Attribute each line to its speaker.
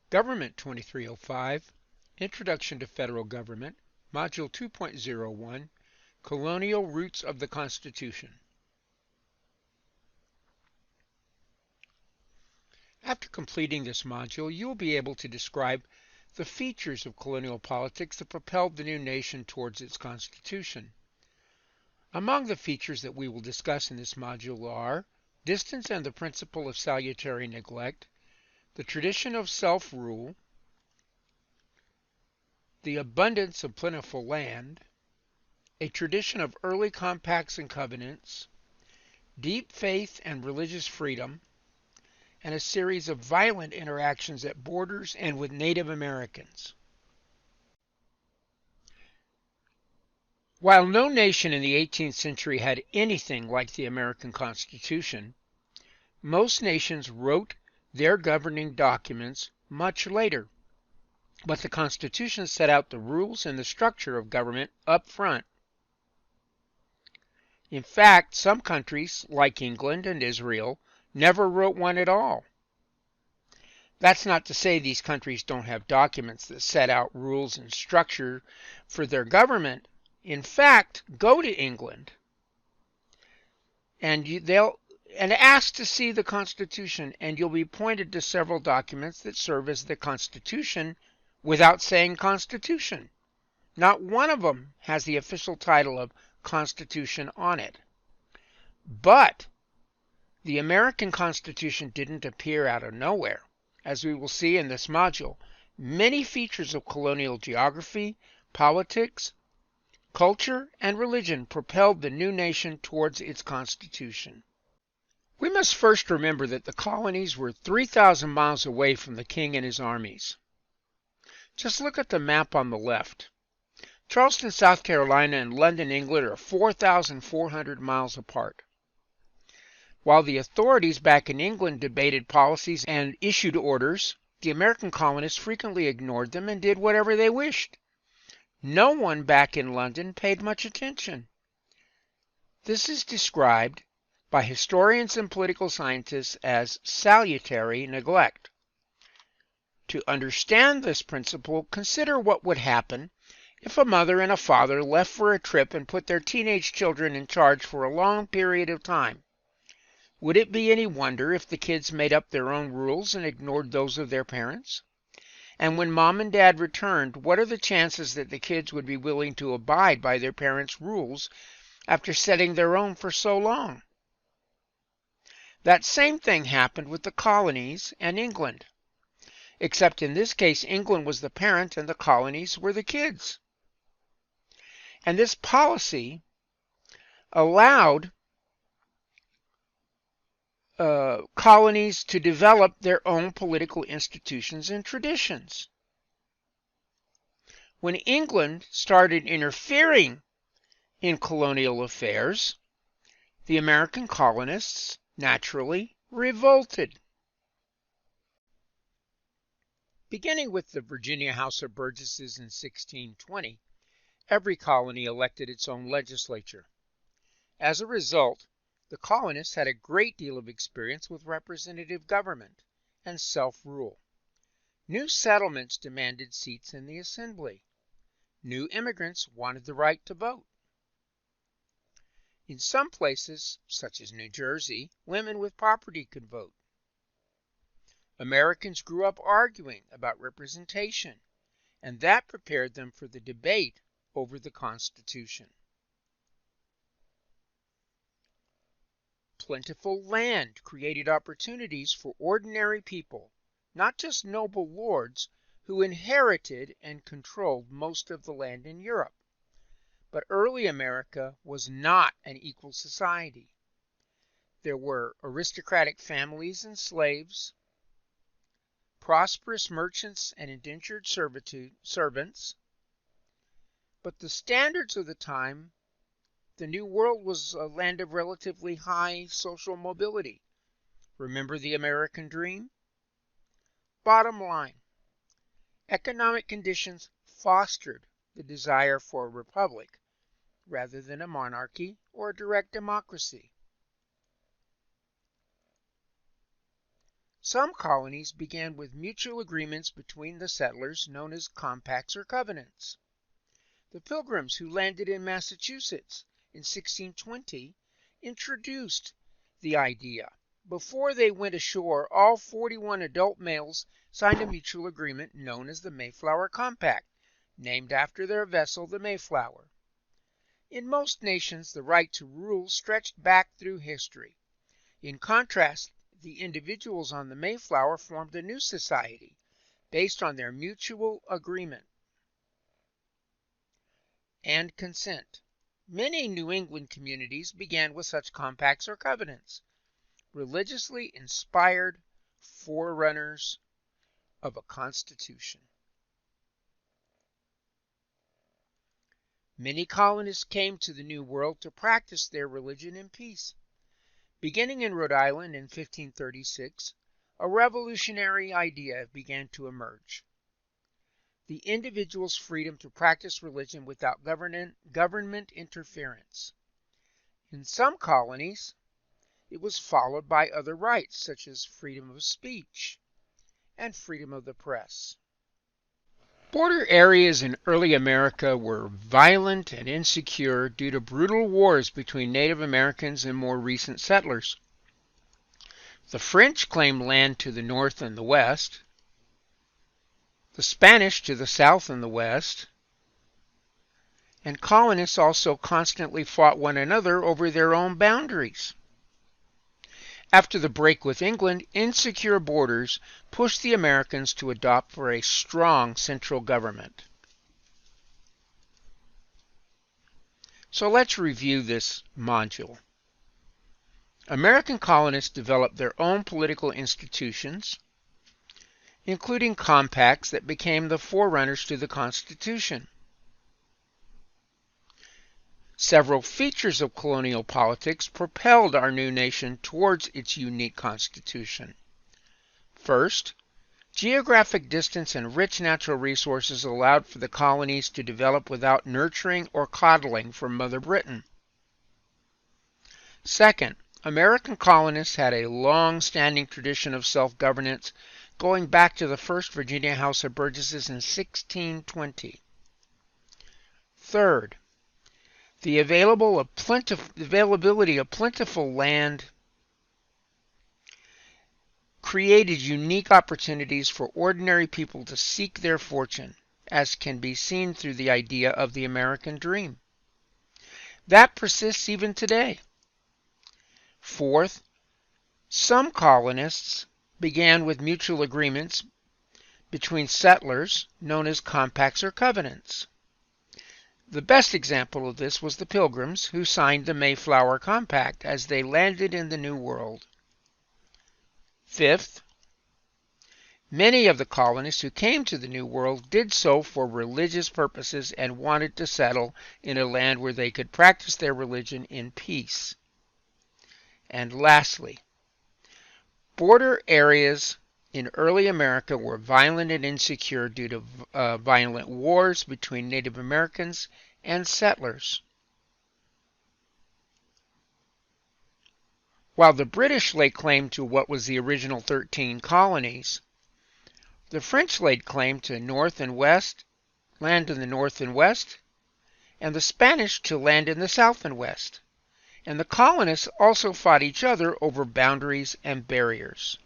Speaker 1: Government 2305, Introduction to Federal Government, Module 2.01, Colonial Roots of the Constitution. After completing this module, you will be able to describe the features of colonial politics that propelled the new nation towards its constitution. Among the features that we will discuss in this module are distance and the principle of salutary neglect, the tradition of self-rule, the abundance of plentiful land, a tradition of early compacts and covenants, deep faith and religious freedom, and a series of violent interactions at borders and with Native Americans. While no nation in the 18th century had anything like the American Constitution, most nations wrote their governing documents much later. But the Constitution set out the rules and the structure of government up front. In fact, some countries, like England and Israel, never wrote one at all. That's not to say these countries don't have documents that set out rules and structure for their government. In fact, go to England and ask to see the Constitution, and you'll be pointed to several documents that serve as the Constitution without saying Constitution. Not one of them has the official title of Constitution on it. But the American Constitution didn't appear out of nowhere. As we will see in this module, many features of colonial geography, politics, culture, and religion propelled the new nation towards its constitution. We must first remember that the colonies were 3,000 miles away from the king and his armies. Just look at the map on the left. Charleston, South Carolina, and London, England are 4,400 miles apart. While the authorities back in England debated policies and issued orders, the American colonists frequently ignored them and did whatever they wished. No one back in London paid much attention. This is described by historians and political scientists as salutary neglect. To understand this principle, consider what would happen if a mother and a father left for a trip and put their teenage children in charge for a long period of time. Would it be any wonder if the kids made up their own rules and ignored those of their parents? And when mom and dad returned, what are the chances that the kids would be willing to abide by their parents' rules after setting their own for so long? That same thing happened with the colonies and England, except in this case England was the parent and the colonies were the kids. And this policy allowed colonies to develop their own political institutions and traditions. When England started interfering in colonial affairs, the American colonists naturally revolted. Beginning with the Virginia House of Burgesses in 1620, every colony elected its own legislature. As a result, the colonists had a great deal of experience with representative government and self-rule. New settlements demanded seats in the assembly. New immigrants wanted the right to vote. In some places, such as New Jersey, women with property could vote. Americans grew up arguing about representation, and that prepared them for the debate over the Constitution. Plentiful land created opportunities for ordinary people, not just noble lords who inherited and controlled most of the land in Europe. But early America was not an equal society. There were aristocratic families and slaves, prosperous merchants and indentured servants, but the standards of the time, the New World was a land of relatively high social mobility. Remember the American dream? Bottom line, economic conditions fostered the desire for a republic rather than a monarchy or a direct democracy. Some colonies began with mutual agreements between the settlers known as compacts or covenants. The Pilgrims who landed in Massachusetts in 1620 introduced the idea. Before they went ashore, all 41 adult males signed a mutual agreement known as the Mayflower Compact, named after their vessel, the Mayflower. In most nations, the right to rule stretched back through history. In contrast, the individuals on the Mayflower formed a new society based on their mutual agreement and consent. Many New England communities began with such compacts or covenants, religiously inspired forerunners of a constitution. Many colonists came to the New World to practice their religion in peace. Beginning in Rhode Island in 1536, a revolutionary idea began to emerge: the individual's freedom to practice religion without government interference. In some colonies, it was followed by other rights such as freedom of speech and freedom of the press. Border areas in early America were violent and insecure due to brutal wars between Native Americans and more recent settlers. The French claimed land to the north and the west, the Spanish to the south and the west, and colonists also constantly fought one another over their own boundaries. After the break with England, insecure borders pushed the Americans to adopt for a strong central government. So let's review this module. American colonists developed their own political institutions, including compacts that became the forerunners to the Constitution. Several features of colonial politics propelled our new nation towards its unique constitution. First, geographic distance and rich natural resources allowed for the colonies to develop without nurturing or coddling from Mother Britain. Second, American colonists had a long-standing tradition of self-governance going back to the first Virginia House of Burgesses in 1620. Third, the availability of plentiful land created unique opportunities for ordinary people to seek their fortune, as can be seen through the idea of the American dream. That persists even today. Fourth, some colonists began with mutual agreements between settlers known as compacts or covenants. The best example of this was the Pilgrims, who signed the Mayflower Compact as they landed in the New World. Fifth, many of the colonists who came to the New World did so for religious purposes and wanted to settle in a land where they could practice their religion in peace. And lastly, border areas in early America were violent and insecure due to violent wars between Native Americans and settlers. While the British laid claim to what was the original 13 colonies, the French laid claim to north and west, land in the north and west, and the Spanish to land in the south and west. And the colonists also fought each other over boundaries and barriers.